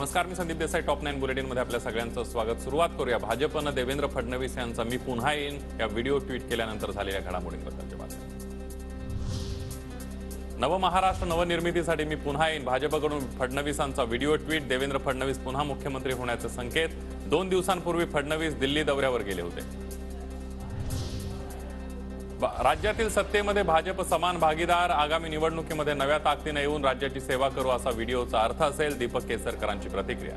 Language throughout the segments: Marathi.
नमस्कार, मी संदीप देसाई. टॉप 9 बुलेटिन मध्ये आपल्या सगळ्यांचं स्वागत. सुरुवात करूया भाजपनं देवेंद्र फडणवीस यांचा मी पुन्हा येईन या व्हिडिओ ट्विट केल्यानंतर झालेल्या घडामोडींबद्दलची बातमी. नवमहाराष्ट्र नवनिर्मितीसाठी मी पुन्हा येईन. भाजपकडून फडणवीसांचा व्हिडिओ ट्विट. देवेंद्र फडणवीस पुन्हा मुख्यमंत्री होण्याचे संकेत. 2 दिवसांपूर्वी फडणवीस दिल्ली दौऱ्यावर गेले होते. राज्यातील सत्तेमध्ये भाजप समान भागीदार. आगामी निवडणुकीमध्ये नव्या ताकदीने येऊन राज्याची सेवा करू असा व्हिडिओचा अर्थ असेल. दीपक केसरकरांची प्रतिक्रिया.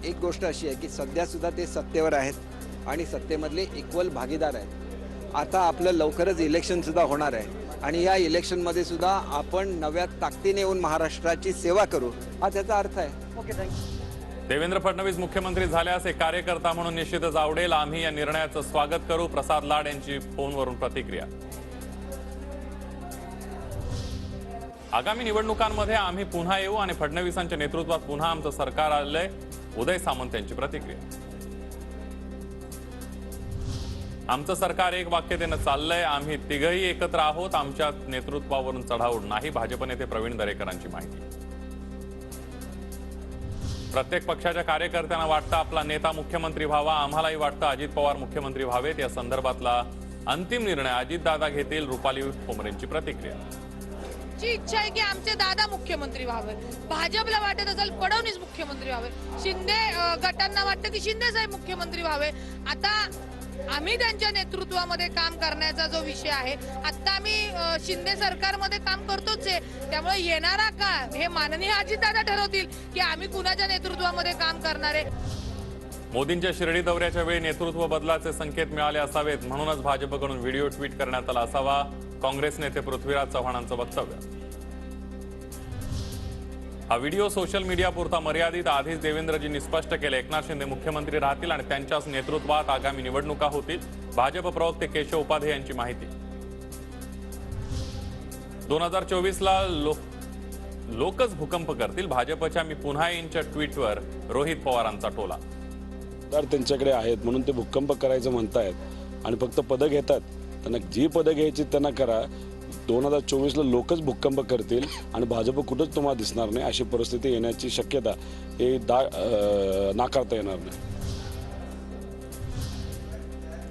एक गोष्ट अशी आहे की सध्या सुद्धा ते सत्तेवर आहेत आणि सत्तेमधले इक्वल भागीदार आहेत. आता आपलं लवकरच इलेक्शन सुद्धा होणार आहे आणि या इलेक्शनमध्ये सुद्धा आपण नव्या ताकदीने येऊन महाराष्ट्राची सेवा करू, हा त्याचा अर्थ आहे. Okay, thank you. देवेंद्र फडणवीस मुख्यमंत्री झाल्यास एक कार्यकर्ता म्हणून निश्चितच आवडेल. आम्ही या निर्णयाचं स्वागत करू. प्रसाद लाड यांची फोनवरून प्रतिक्रिया. आगामी निवडणुकांमध्ये आम्ही पुन्हा येऊ आणि फडणवीसांच्या नेतृत्वात पुन्हा आमचं सरकार आलंय. उदय सामंत यांची प्रतिक्रिया. आमचं सरकार एक वाक्यतेनं चाललंय. आम्ही तिघही एकत्र आहोत. आमच्या नेतृत्वावरून चढाओढ नाही. भाजप नेते प्रवीण दरेकरांची माहिती. प्रत्येक पक्षाच्या कार्यकर्त्यांना वाटतं आपला नेता मुख्यमंत्री व्हावा. आम्हालाही वाटतं अजित पवार मुख्यमंत्री व्हावेत. या संदर्भातला अंतिम निर्णय अजितदादा घेतील. रुपाली खोमरेंची प्रतिक्रिया. ची इच्छा आहे की आमचे दादा मुख्यमंत्री व्हावे. भाजपला वाटत असेल फडणवीस मुख्यमंत्री व्हावे. शिंदे गटांना वाटतं की शिंदे साहेब मुख्यमंत्री व्हावे. आता आम्ही त्यांच्या नेतृत्वामध्ये काम करण्याचा जो विषय आहे, आता आम्ही शिंदे सरकारमध्ये काम करतोच आहे. त्यामुळे येणारा काळ हे माननीय अजितदादा ठरवतील की आम्ही कुणाच्या नेतृत्वामध्ये काम करणार आहे. मोदींच्या शिर्डी दौऱ्याच्या वेळी नेतृत्व बदलाचे संकेत मिळाले असावेत, म्हणूनच भाजपकडून व्हिडिओ ट्विट करण्यात आला असावा. काँग्रेस नेते पृथ्वीराज चव्हाणांचं वक्तव्य. हा व्हिडिओ सोशल मीडियापुरता मर्यादित. आधीच देवेंद्रजींनी स्पष्ट केले एकनाथ शिंदे मुख्यमंत्री राहतील आणि त्यांच्याच नेतृत्वात आगामी निवडणुका होतील. भाजप प्रवक्ते केशव उपाध्ये यांची माहिती. 2024ला लोकच भूकंप करतील. भाजपच्या मी पुन्हा येईनच्या ट्विटवर रोहित पवारांचा टोला. तर त्यांच्याकडे आहेत म्हणून ते भूकंप करायचं म्हणतायत आणि फक्त पदं घेतात. त्यांना जी पदं घ्यायची त्यांना करा. 2024ला लोकच भूकंप करतील आणि भाजप कुठंच तुम्हाला दिसणार नाही अशी परिस्थिती येण्याची शक्यता हे नाकारता येणार नाही.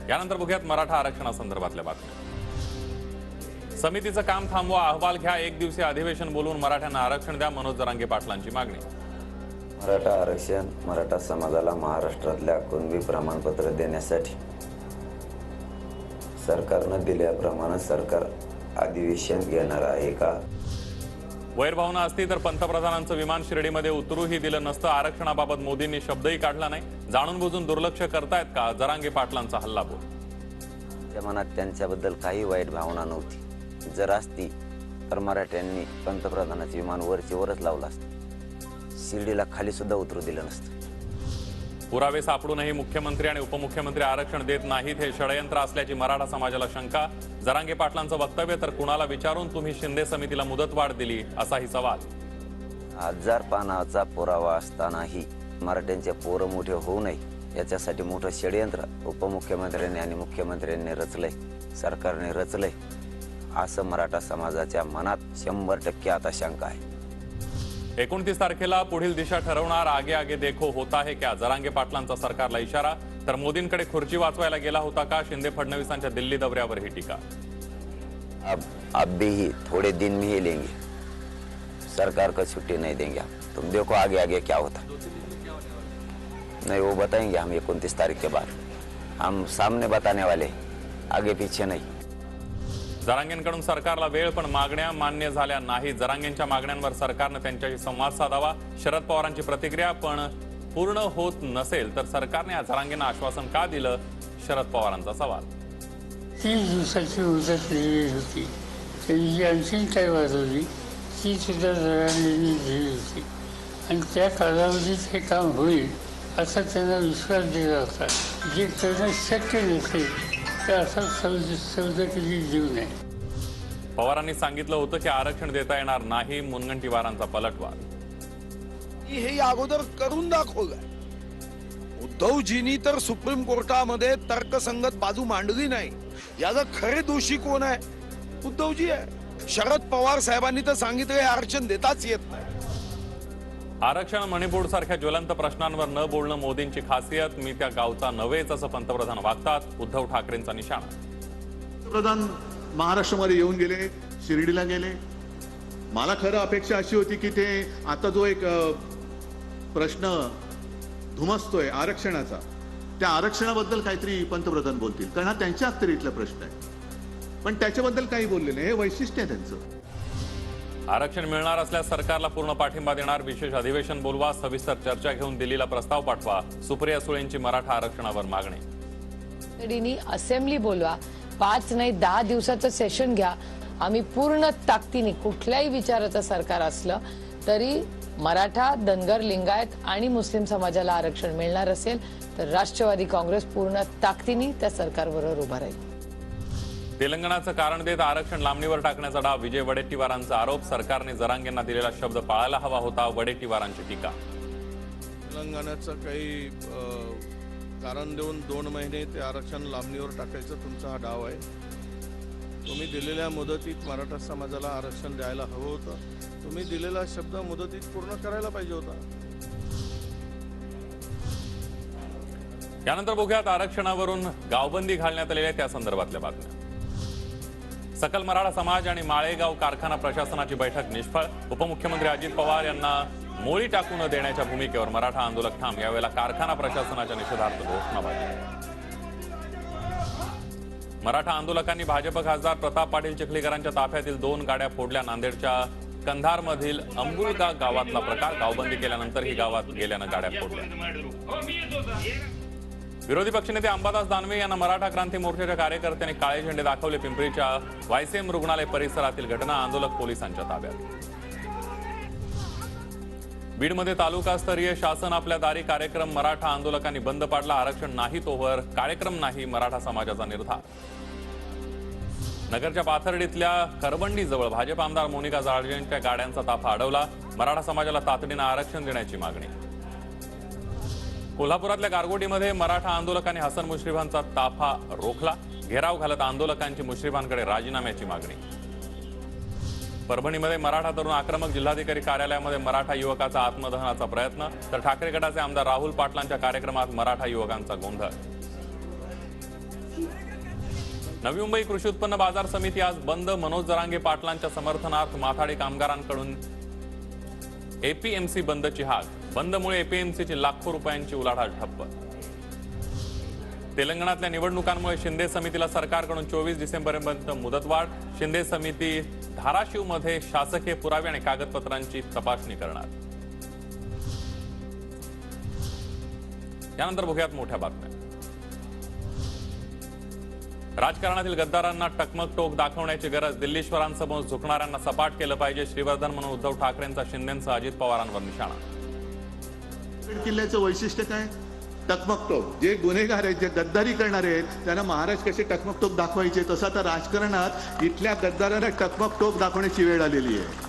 यानंतर बघूयात मराठा आरक्षणासंदर्भातल्या बातम्या. समितीचं काम थांबवा, अहवाल घ्या. 1 दिवसीय अधिवेशन बोलवून मराठ्यांना आरक्षण द्या. मनोज जरांगे पाटलांची मागणी. मराठा आरक्षण मराठा समाजाला महाराष्ट्रातल्या कुणबी प्रमाणपत्र देण्यासाठी सरकारनं दिल्याप्रमाणे सरकार अधिवेशन घेणार आहे का? वैरभावना असती तर पंतप्रधानांचं विमान शिर्डीमध्ये उतरूही दिलं नसतं. आरक्षणाबाबत मोदींनी शब्दही काढला नाही. जाणून बुजून दुर्लक्ष करतायत का? जरांगे पाटलांचा हल्लाबोल. त्या मनात त्यांच्याबद्दल काही वाईट भावना नव्हती. जर असती तर मराठ्यांनी पंतप्रधानाचे विमान वरचे वरच लावलं असतं. शिर्डीला खाली सुद्धा उतरू दिलं नसतं. पुरावे सापडूनही मुख्यमंत्री आणि उपमुख्यमंत्री आरक्षण देत नाहीत हे षडयंत्र असल्याची मराठा समाजाला शंका. जरांगे पाटलांचं वक्तव्य. तर कुणाला विचारून तुम्ही शिंदे समितीला मुदतवाढ दिली असाही सवाल. 1000 पानाचा पुरावा असतानाही मराठ्यांचे पोरं मोठे होऊ नये याच्यासाठी मोठं षडयंत्र उपमुख्यमंत्र्यांनी आणि मुख्यमंत्र्यांनी रचलंय, सरकारने रचलंय असं मराठा समाजाच्या मनात 100% आता शंका आहे. 29 तारखेला पुढील दिशा ठरवणार. आगे आगे देखो होता है क्या? जरांगे पाटलांचा सरकारला इशारा. तर मोदींकडे खुर्ची वाचवायला गेला होता का? शिंदे फडणवीसांच्या दिल्ली दौऱ्यावर ही टीका. अब भी थोड़े दिन में ही लेंगे, सरकार को छुट्टी नहीं देंगे. तुम देखो आगे आगे क्या होता. नहीं, वो बताएंगे हम 29 तारीख के बाद. हम सामने बताने वाले, आगे पीछे नहीं. जरांगेंकडून सरकारला वेळ पण मागण्या मान्य झाल्या नाही. जरांगेंच्या मागण्यांवर सरकारनं त्यांच्याशी संवाद साधावा. शरद पवारांची प्रतिक्रिया. पण पूर्ण होत नसेल तर सरकारने जरांगेंना आश्वासन का दिलं? शरद पवारांचा सवाल. 30 दिवसाची मुदत दिली होती. त्यांनी जी आणखी काही वाजवली ती सुद्धा जरांगेंनी दिली होती आणि त्या कालावधीत हे काम होईल असा त्यांना विश्वास दिला होता. जे करणं शक्य नसेल तर असा सौदकीची जीव नाही. पवारांनी सांगितलं होतं की आरक्षण देता येणार नाही. मुनगंटीवारांचा पलटवार. हे अगोदर करून दाखवलं. उद्धवजींनी तर सुप्रीम कोर्टामध्ये तर्कसंगत बाजू मांडली नाही. याचा खरे दोषी कोण आहे? उद्धवजी आहे. शरद पवार साहेबांनी तर सांगितलं आरक्षण देताच येत नाही. आरक्षण मणिपूर सारख्या ज्वलंत प्रश्नांवर न बोलणं मोदींची खासियत. मी त्या गावचा नव्हेच असं पंतप्रधान वागतात. उद्धव ठाकरेंचा निशाणा. पंतप्रधान महाराष्ट्रामध्ये येऊन गेले, शिर्डीला गेले. मला खरं अपेक्षा अशी होती की ते आता जो एक प्रश्न धुमसतोय आरक्षणाचा, त्या आरक्षणाबद्दल काहीतरी पंतप्रधान बोलतील, कारण हा त्यांच्या अखत्यारीतला प्रश्न आहे. पण त्याच्याबद्दल काही बोलले नाही. हे वैशिष्ट्य आहे त्यांचं. आरक्षण मिळणार असल्यास सरकारला पूर्ण पाठिंबा देणार. विशेष अधिवेशन बोलवा. सविस्तर चर्चा घेऊन दिल्लीला प्रस्ताव पाठवा. सुप्रिया सुळेंची मराठा आरक्षणावर मागणी. असेंब्ली बोलवा. 5 नाही 10 दिवसाचं सेशन घ्या. आम्ही पूर्ण ताकदीने कुठल्याही विचाराचं सरकार असलं तरी मराठा, धनगर, लिंगायत आणि मुस्लिम समाजाला आरक्षण मिळणार असेल तर राष्ट्रवादी काँग्रेस पूर्ण ताकदीने त्या सरकारबरोबर उभा राहील. तेलंगणाचं कारण देत आरक्षण लांबणीवर टाकण्याचा डाव. विजय वडेट्टीवारांचा आरोप. सरकारने जरांगेंना दिलेला शब्द पाळायला हवा होता. वडेट्टीवारांची टीका. तेलंगणाचं काही कारण देऊन 2 महिने ते आरक्षण लांबणीवर टाकायचं तुमचा हा डाव आहे. तुम्ही दिलेल्या मुदतीत मराठा समाजाला आरक्षण द्यायला हवं होतं. तुम्ही दिलेला शब्द मुदतीत पूर्ण करायला पाहिजे होता. यानंतर बघूयात आरक्षणावरून गावबंदी घालण्यात आलेल्या त्या संदर्भातल्या बातम्या. सकल मराठा समाज आणि माळेगाव कारखाना प्रशासनाची बैठक निष्फळ. उपमुख्यमंत्री अजित पवार यांना मोळी टाकू न देण्याच्या भूमिकेवर मराठा आंदोलक ठाम. यावेळेला कारखाना प्रशासनाच्या निषेधार्थ घोषणाबाजी. मराठा आंदोलकांनी भाजप खासदार प्रताप पाटील चिखलीकरांच्या ताफ्यातील 2 गाड्या फोडल्या. नांदेडच्या कंधारमधील अंबुलगा गावातला प्रकार. गावबंदी केल्यानंतर ही गावात गेल्यानं गाड्या फोडल्या. विरोधी पक्षनेते अंबादास दानवे यांना मराठा क्रांती मोर्चाच्या कार्यकर्त्यांनी काळे झेंडे दाखवले. पिंपरीच्या वायसीएम रुग्णालय परिसरातील घटना. आंदोलक पोलिसांच्या ताब्यात. बीडमध्ये तालुकास्तरीय शासन आपल्या दारी कार्यक्रम मराठा आंदोलकांनी बंद पाडला. आरक्षण नाही तोवर कार्यक्रम नाही, मराठा समाजाचा निर्धार. नगरच्या पाथर्डीतल्या करबंडीजवळ भाजप आमदार मोनिका जाळजेंच्या गाड्यांचा ताफा अडवला. मराठा समाजाला तातडीनं आरक्षण देण्याची मागणी. कोल्हापुरातल्या गारगोटीमध्ये मराठा आंदोलकांनी हसन मुश्रीफांचा ताफा रोखला. घेराव घालत आंदोलकांची मुश्रीफांकडे राजीनाम्याची मागणी. परभणीमध्ये मराठा तरुण आक्रमक. जिल्हाधिकारी कार्यालयामध्ये मराठा युवकाचा आत्मदहनाचा प्रयत्न. तर ठाकरे गटाचे आमदार राहुल पाटलांच्या कार्यक्रमात मराठा युवकांचा गोंधळ. नवी मुंबई कृषी उत्पन्न बाजार समिती आज बंद. मनोज जरांगे पाटलांच्या समर्थनार्थ माथाडी कामगारांकडून एपीएमसी बंदची हाक. बंदमुळे एपीएमसीची लाखो रुपयांची उलाढाल ठप्प. तेलंगणातल्या निवडणुकांमुळे शिंदे समितीला सरकारकडून 24 डिसेंबरपर्यंत मुदतवाढ. शिंदे समिती धाराशिवमध्ये शासकीय पुरावे आणि कागदपत्रांची तपासणी करणार. यानंतर बघूयात मोठ्या बातम्या. राजकारणातील गद्दारांना टकमक टोक दाखवण्याची गरज. दिल्लीश्वरांसमोर झुकणाऱ्यांना सपाट केलं पाहिजे. श्रीवर्धन म्हणून उद्धव ठाकरेंचा शिंदेंसह अजित पवारांवर निशाणा. किल्ल्याचं वैशिष्ट्य काय? टकमकटोक. जे गुन्हेगार आहेत, जे गद्दारी करणारे आहेत, त्यांना महाराज कसे टकमकटोक दाखवायचे, तसं आता राजकारणात इथल्या गद्दारांना टकमकटोक दाखवण्याची वेळ आलेली आहे.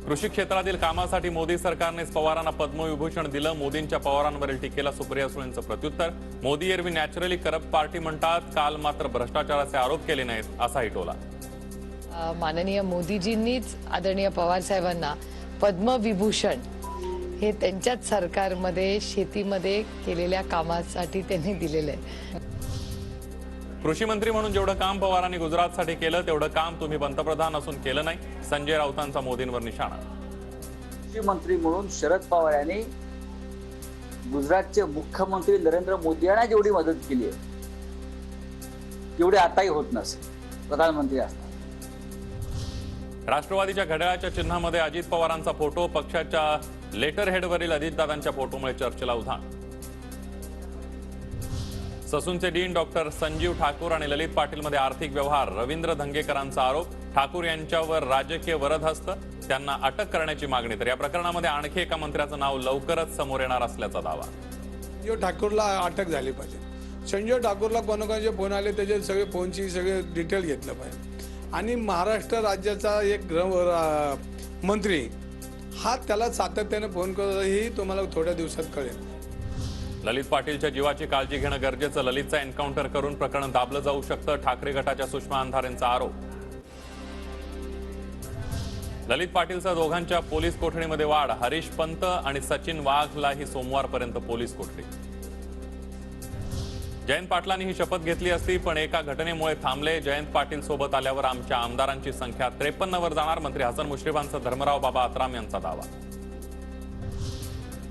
कृषी क्षेत्रातील कामासाठी मोदी सरकारनेच पवारांना पद्मविभूषण दिलं. मोदींच्या पवारांवरील टीकेला सुप्रिया सुळेंचं प्रत्युत्तर. मोदी एरवी नॅचरली करप्ट पार्टी म्हणतात. काल मात्र भ्रष्टाचाराचे आरोप केले नाहीत असाही टोला. माननीय मोदीजींनीच आदरणीय पवार साहेबांना पद्मविभूषण हे त्यांच्याच सरकारमध्ये शेतीमध्ये केलेल्या कामासाठी त्यांनी दिलेलं आहे. कृषी मंत्री म्हणून जेवढं काम पवारांनी गुजरातसाठी केलं तेवढं काम तुम्ही पंतप्रधान असून केलं नाही. संजय राऊतांचा मोदींवर निशाणा. कृषी मंत्री म्हणून शरद पवार यांनी गुजरातचे मुख्यमंत्री नरेंद्र मोदी यांना जेवढी मदत केली आहे तेवढी आताही होत नसेल प्रधानमंत्री असतात. राष्ट्रवादीच्या घड्याळाच्या चिन्हामध्ये अजित पवारांचा फोटो. पक्षाच्या लेटर हेडवरील अजितदादांच्या फोटोमुळे चर्चेला उधाण. ससूनचे डीन डॉक्टर संजीव ठाकूर आणि ललित पाटीलमध्ये आर्थिक व्यवहार. रवींद्र धंगेकरांचा आरोप. ठाकूर यांच्यावर राजकीय वरदहस्त. त्यांना अटक करण्याची मागणी. तर या प्रकरणामध्ये आणखी एका मंत्र्याचं नाव लवकरच समोर येणार असल्याचा दावा. संजीव ठाकूरला अटक झाली पाहिजे. संजीव ठाकूरला कोणाकोणाचे फोन आले त्याचे सगळे फोनची सगळे डिटेल घेतलं पाहिजे. आणि महाराष्ट्र राज्याचा एक मंत्री हा त्याला सातत्याने फोन करतो ही तुम्हाला थोड्या दिवसात कळेल. ललित पाटीलच्या जीवाची काळजी घेणं गरजेचं. ललितचा एन्काउंटर करून प्रकरण दाबलं जाऊ शकतं. ठाकरे गटाच्या सुषमा अंधारेंचा आरोप. ललित पाटीलसह दोघांच्या पोलीस कोठडीमध्ये वाढ. हरीश पंत आणि सचिन वाघलाही सोमवारपर्यंत पोलीस कोठडी. जयंत पाटलांनी ही शपथ घेतली असती पण एका घटनेमुळे थांबले. जयंत पाटील सोबत आल्यावर आमच्या आमदारांची संख्या 53 वर जाणार. मंत्री हसन मुश्रीफांचा धर्मराव बाबा अत्राम यांचा दावा.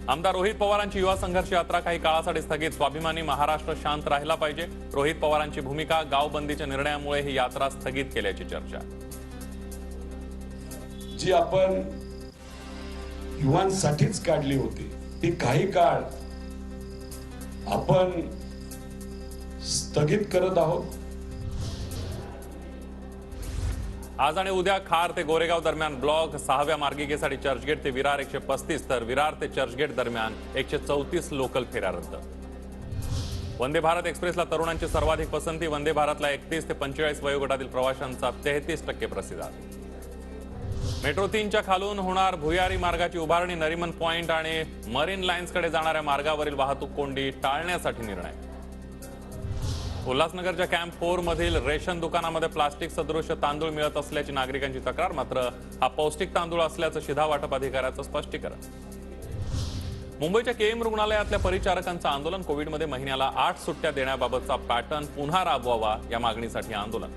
आमदार रोहित पवारांची युवा संघर्ष यात्रा काही काळासाठी स्थगित. स्वाभिमानी महाराष्ट्र शांत राहिला पाहिजे. रोहित पवारांची भूमिका. गावबंदीच्या निर्णयामुळे ही यात्रा स्थगित केल्याची चर्चा. जी आपण युवांसाठीच काढली होती ती काही काळ आपण स्थगित करत आहोत. आज आणि उद्या खार ते गोरेगाव दरम्यान ब्लॉक 6व्या मार्गिकेसाठी चर्चगेट ते विरार 135 तर विरार ते चर्चगेट दरम्यान 134 लोकल फेऱ्या रद्द. वंदे भारत एक्सप्रेसला तरुणांची सर्वाधिक पसंती. वंदे भारतला 31 ते 45 वयोगटातील प्रवाशांचा 33% प्रतिसाद. मेट्रो 3च्या खालून होणार भुयारी मार्गाची उभारणी. नरिमन पॉइंट आणि मरीन लाईन्सकडे जाणाऱ्या मार्गावरील वाहतूक कोंडी टाळण्यासाठी निर्णय. उल्हासनगरच्या कॅम्प 4 मधील रेशन दुकानामध्ये प्लास्टिक सदृश तांदूळ मिळत असल्याची नागरिकांची तक्रार. मात्र हा पौष्टिक तांदूळ असल्याचं शिधा वाटप अधिकाऱ्याचं स्पष्टीकरण. मुंबईच्या केएम रुग्णालयातल्या परिचारकांचं आंदोलन. कोविडमध्ये महिन्याला 8 सुट्ट्या देण्याबाबतचा पॅटर्न पुन्हा राबवावा या मागणीसाठी आंदोलन.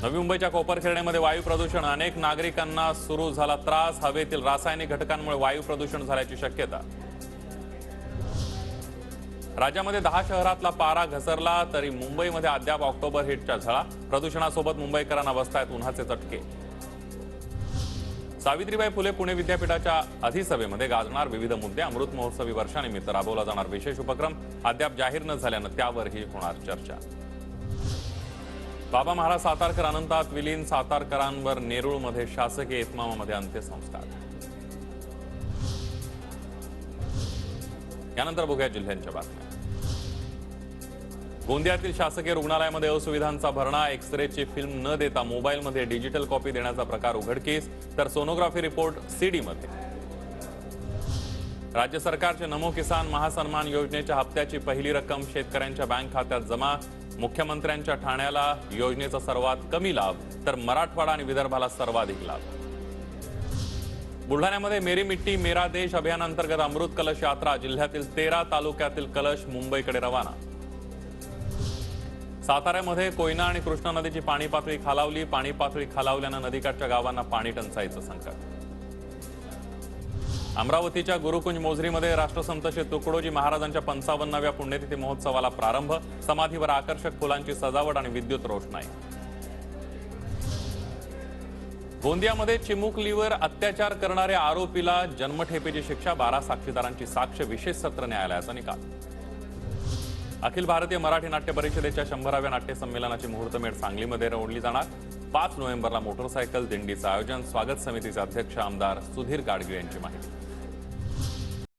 नवी मुंबईच्या कोपरखिरड्यामध्ये वायू प्रदूषण. अनेक नागरिकांना सुरू झाला त्रास. हवेतील रासायनिक घटकांमुळे वायू प्रदूषण झाल्याची शक्यता. राज्यामध्ये 10 शहरातला पारा घसरला तरी मुंबईमध्ये अद्याप ऑक्टोबर हिटच्या झळा. प्रदूषणासोबत मुंबईकरांना बसतायत उन्हाचे चटके. सावित्रीबाई फुले पुणे विद्यापीठाच्या अधिसभेमध्ये गाजणार विविध मुद्दे. अमृत महोत्सवी वर्षानिमित्त राबवला जाणार विशेष उपक्रम. अद्याप जाहीर न झाल्यानं त्यावरही होणार चर्चा. बाबा महाराज सातारकर अनंतात विलीन. सातारकरांवर नेरूळमध्ये शासकीय इतमामामध्ये अंत्यसंस्कार. यानंतर बघूया जिल्ह्यांच्या बातम्या. गोंदियातील शासकीय रुग्णालयामध्ये असुविधांचा भरणा. एक्सरेची फिल्म न देता मोबाईलमध्ये डिजिटल कॉपी देण्याचा प्रकार उघडकीस. तर सोनोग्राफी रिपोर्ट सीडीमध्ये. राज्य सरकारचे नमो किसान महासन्मान योजनेच्या हप्त्याची पहिली रक्कम शेतकऱ्यांच्या बँक खात्यात जमा. मुख्यमंत्र्यांच्या ठाण्याला योजनेचा सर्वात कमी लाभ तर मराठवाडा आणि विदर्भाला सर्वाधिक लाभ. बुलढाण्यामध्ये मेरी मिट्टी मेरा देश अभियानांतर्गत अमृत कलश यात्रा. जिल्ह्यातील 13 तालुक्यातील कलश मुंबईकडे रवाना. साताऱ्यामध्ये कोयना आणि कृष्णा नदीची पाणी पातळी खालावली. पाणी पातळी खालावल्यानं नदीकाठच्या गावांना पाणी टंचाईचं संकट. अमरावतीच्या गुरुकुंज मोझरीमध्ये राष्ट्रसंत श्री तुकडोजी महाराजांच्या 55व्या पुण्यतिथी महोत्सवाला प्रारंभ. समाधीवर आकर्षक फुलांची सजावट आणि विद्युत रोषणाई. गोंदियामध्ये चिमुकलीवर अत्याचार करणाऱ्या आरोपीला जन्मठेपेची शिक्षा. 12 साक्षीदारांची साक्ष. विशेष सत्र न्यायालयाचा निकाल. अखिल भारतीय मराठी नाट्य परिषदेच्या 100व्या नाट्य संमेलनाची मुहूर्तमेढ सांगलीमध्ये रोवली जाणार. 5 नोव्हेंबरला मोटरसायकल दिंडीचं आयोजन. स्वागत समितीचे अध्यक्ष आमदार सुधीर गाडगीळ यांची माहिती.